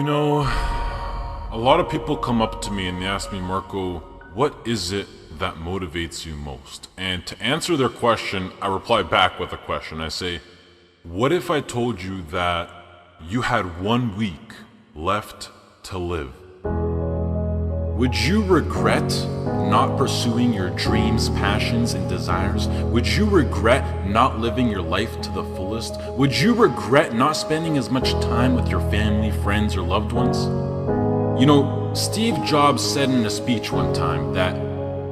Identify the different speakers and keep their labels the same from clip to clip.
Speaker 1: You know, a lot of people come up to me and they ask me, Marco, what is it that motivates you most? And to answer their question, I reply back with a question. I say, what if I told you that you had 1 week left to live? Would you regret not pursuing your dreams, passions, and desires? Would you regret not living your life to the fullest? Would you regret not spending as much time with your family, friends, or loved ones? You know, Steve Jobs said in a speech one time that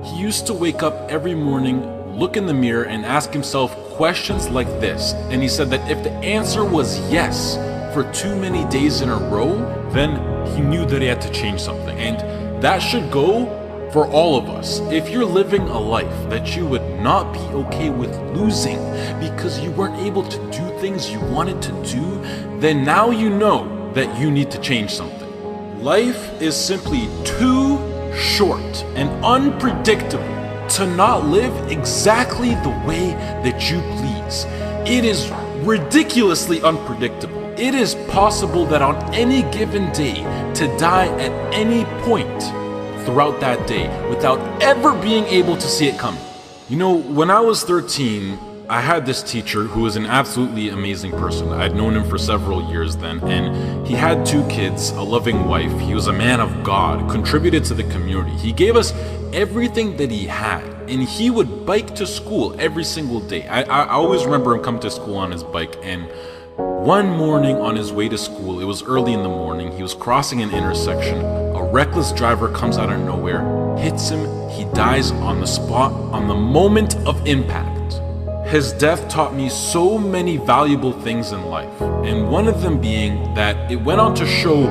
Speaker 1: he used to wake up every morning, look in the mirror, and ask himself questions like this. And he said that if the answer was yes for too many days in a row, then he knew that he had to change something. And that should go for all of us. If you're living a life that you would not be okay with losing because you weren't able to do things you wanted to do, then now you know that you need to change something. Life is simply too short and unpredictable to not live exactly the way that you please. It is ridiculously unpredictable. It is possible that on any given day to die at any point throughout that day without ever being able to see it coming. You know, when I was 13, I had this teacher who was an absolutely amazing person. I'd known him for several years then, and he had 2 kids, a loving wife. He was a man of God, contributed to the community. He gave us everything that he had, and he would bike to school every single day. I always remember him coming to school on his bike, and one morning on his way to school, it was early in the morning, he was crossing an intersection. A reckless driver comes out of nowhere, hits him, he dies on the spot, on the moment of impact. His death taught me so many valuable things in life, and one of them being that it went on to show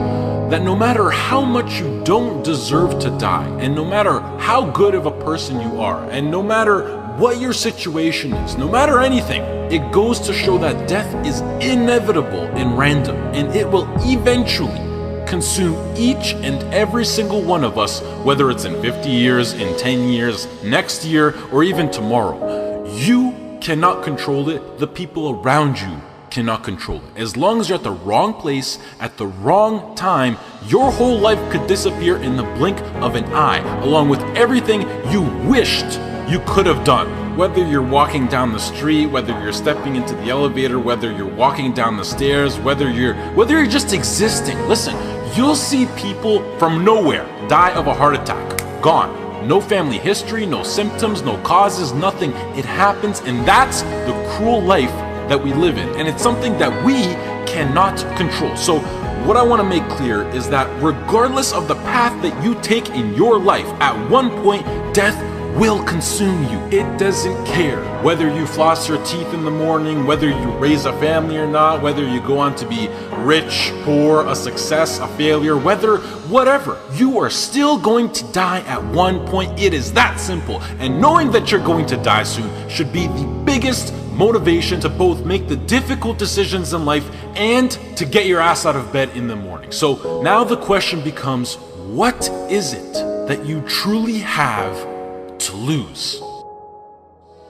Speaker 1: that no matter how much you don't deserve to die, and no matter how good of a person you are, and no matter what your situation is, no matter anything, it goes to show that death is inevitable and random, and it will eventually consume each and every single one of us, whether it's in 50 years, in 10 years, next year, or even tomorrow. You cannot control it. The people around you cannot control it. As long as you're at the wrong place at the wrong time, your whole life could disappear in the blink of an eye, along with everything you wished you could have done. Whether you're walking down the street, whether you're stepping into the elevator, whether you're walking down the stairs, whether you're just existing. Listen, you'll see people from nowhere die of a heart attack. Gone. No family history, no symptoms, no causes, nothing. It happens, and that's the cruel life that we live in. And it's something that we cannot control. So what I want to make clear is that regardless of the path that you take in your life, at one point, death will consume you. It doesn't care whether you floss your teeth in the morning, whether you raise a family or not, whether you go on to be rich, poor, a success, a failure, whatever. You are still going to die at one point. It is that simple. And knowing that you're going to die soon should be the biggest motivation to both make the difficult decisions in life and to get your ass out of bed in the morning. So now the question becomes, what is it that you truly have to lose?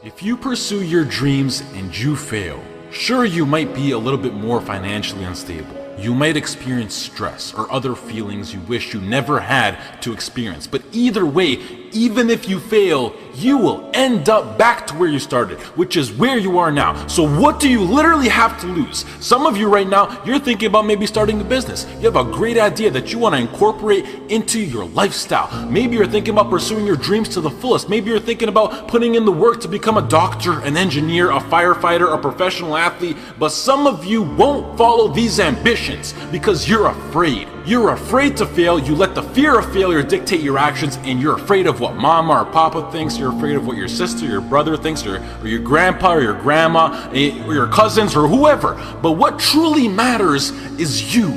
Speaker 1: If you pursue your dreams and you fail, sure, you might be a little bit more financially unstable. You might experience stress or other feelings you wish you never had to experience. But either way, even if you fail, you will end up back to where you started, which is where you are now. So what do you literally have to lose? Some of you right now, you're thinking about maybe starting a business. You have a great idea that you want to incorporate into your lifestyle. Maybe you're thinking about pursuing your dreams to the fullest. Maybe you're thinking about putting in the work to become a doctor, an engineer, a firefighter, a professional athlete. But some of you won't follow these ambitions because you're afraid. You're afraid to fail. You let the fear of failure dictate your actions, and you're afraid of what mama or papa thinks. You're afraid of what your sister, your brother thinks, or your grandpa or your grandma, or your cousins, or whoever. But what truly matters is you.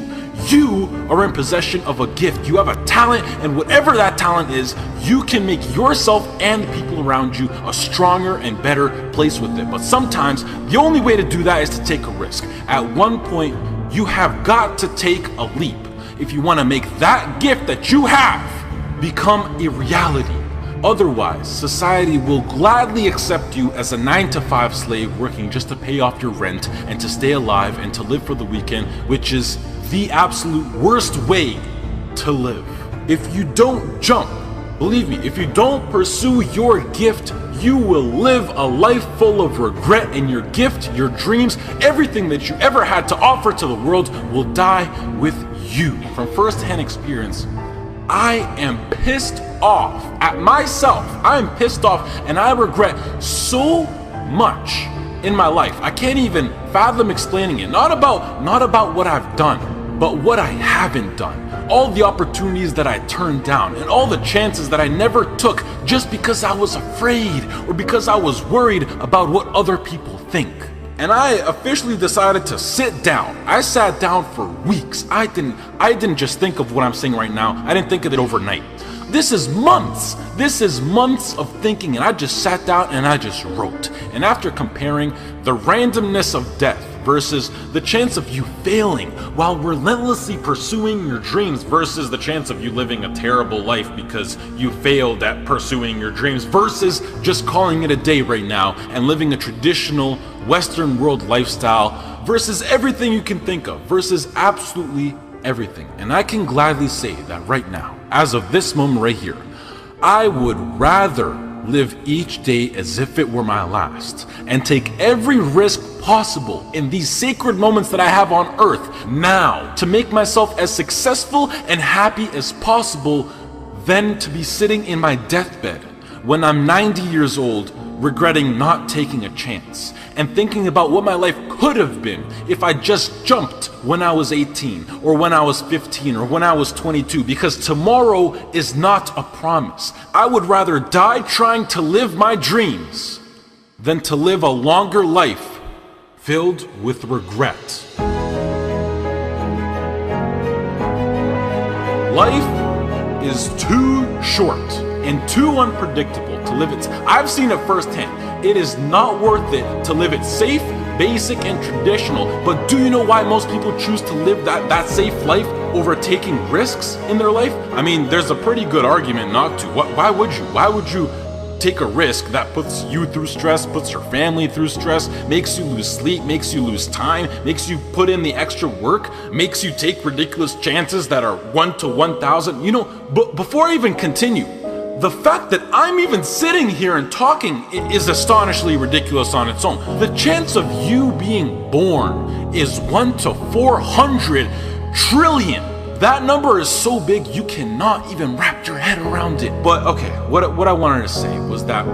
Speaker 1: You are in possession of a gift. You have a talent, and whatever that talent is, you can make yourself and the people around you a stronger and better place with it. But sometimes the only way to do that is to take a risk. At one point, you have got to take a leap if you want to make that gift that you have become a reality. Otherwise, society will gladly accept you as a 9-to-5 slave working just to pay off your rent and to stay alive and to live for the weekend, which is the absolute worst way to live. If you don't jump, believe me, if you don't pursue your gift, you will live a life full of regret, and your gift, your dreams, everything that you ever had to offer to the world will die with you. From first-hand experience, I am pissed off at myself. I am pissed off and I regret so much in my life. I can't even fathom explaining it. Not about what I've done, but what I haven't done. All the opportunities that I turned down and all the chances that I never took just because I was afraid or because I was worried about what other people think. And I officially decided to sit down. I sat down for weeks. I didn't just think of what I'm saying right now. I didn't think of it overnight. This is months. This is months of thinking, and I just sat down and I just wrote. And after comparing the randomness of death versus the chance of you failing while relentlessly pursuing your dreams versus the chance of you living a terrible life because you failed at pursuing your dreams versus just calling it a day right now and living a traditional Western world lifestyle versus everything you can think of versus absolutely everything. And I can gladly say that right now, as of this moment right here, I would rather live each day as if it were my last and take every risk possible in these sacred moments that I have on earth now to make myself as successful and happy as possible than to be sitting in my deathbed when I'm 90 years old regretting not taking a chance and thinking about what my life could have been if I just jumped when I was 18 or when I was 15 or when I was 22, because tomorrow is not a promise. I would rather die trying to live my dreams than to live a longer life filled with regret. Life is too short and too unpredictable to live it. I've seen it firsthand. It is not worth it to live it safe, basic, and traditional. But do you know why most people choose to live that safe life over taking risks in their life? I mean, there's a pretty good argument not to. Why would you? Why would you take a risk that puts you through stress, puts your family through stress, makes you lose sleep, makes you lose time, makes you put in the extra work, makes you take ridiculous chances that are 1 to 1,000? You know, but before I even continue, the fact that I'm even sitting here and talking is astonishingly ridiculous on its own. The chance of you being born is 1 to 400 trillion. That number is so big you cannot even wrap your head around it. But okay, what I wanted to say was that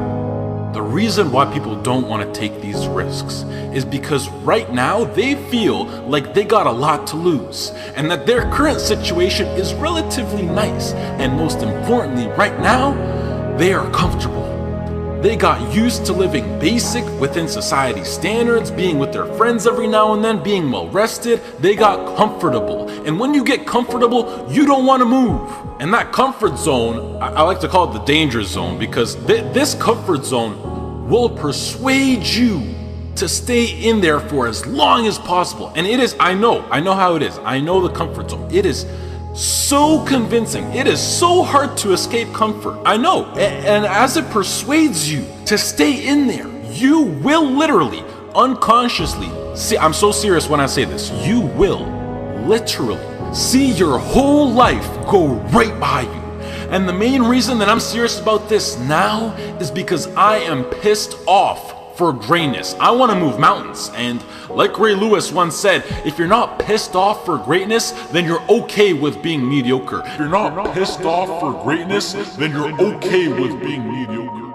Speaker 1: the reason why people don't want to take these risks is because right now they feel like they got a lot to lose and that their current situation is relatively nice, and most importantly, right now they are comfortable. They got used to living basic within society standards, being with their friends every now and then, being well rested. They got comfortable, and when you get comfortable, you don't want to move. And that comfort zone, I like to call it the danger zone, because this comfort zone will persuade you to stay in there for as long as possible. And it is, I know how it is. I know the comfort zone. It is so convincing. It is so hard to escape comfort. I know. And as it persuades you to stay in there, you will literally, unconsciously, see, I'm so serious when I say this, you will literally see your whole life go right by you. And the main reason that I'm serious about this now is because I am pissed off for greatness. I want to move mountains, and like Ray Lewis once said, if you're not pissed off for greatness, then you're okay with being mediocre. If you're not pissed off for greatness, then you're okay with being mediocre.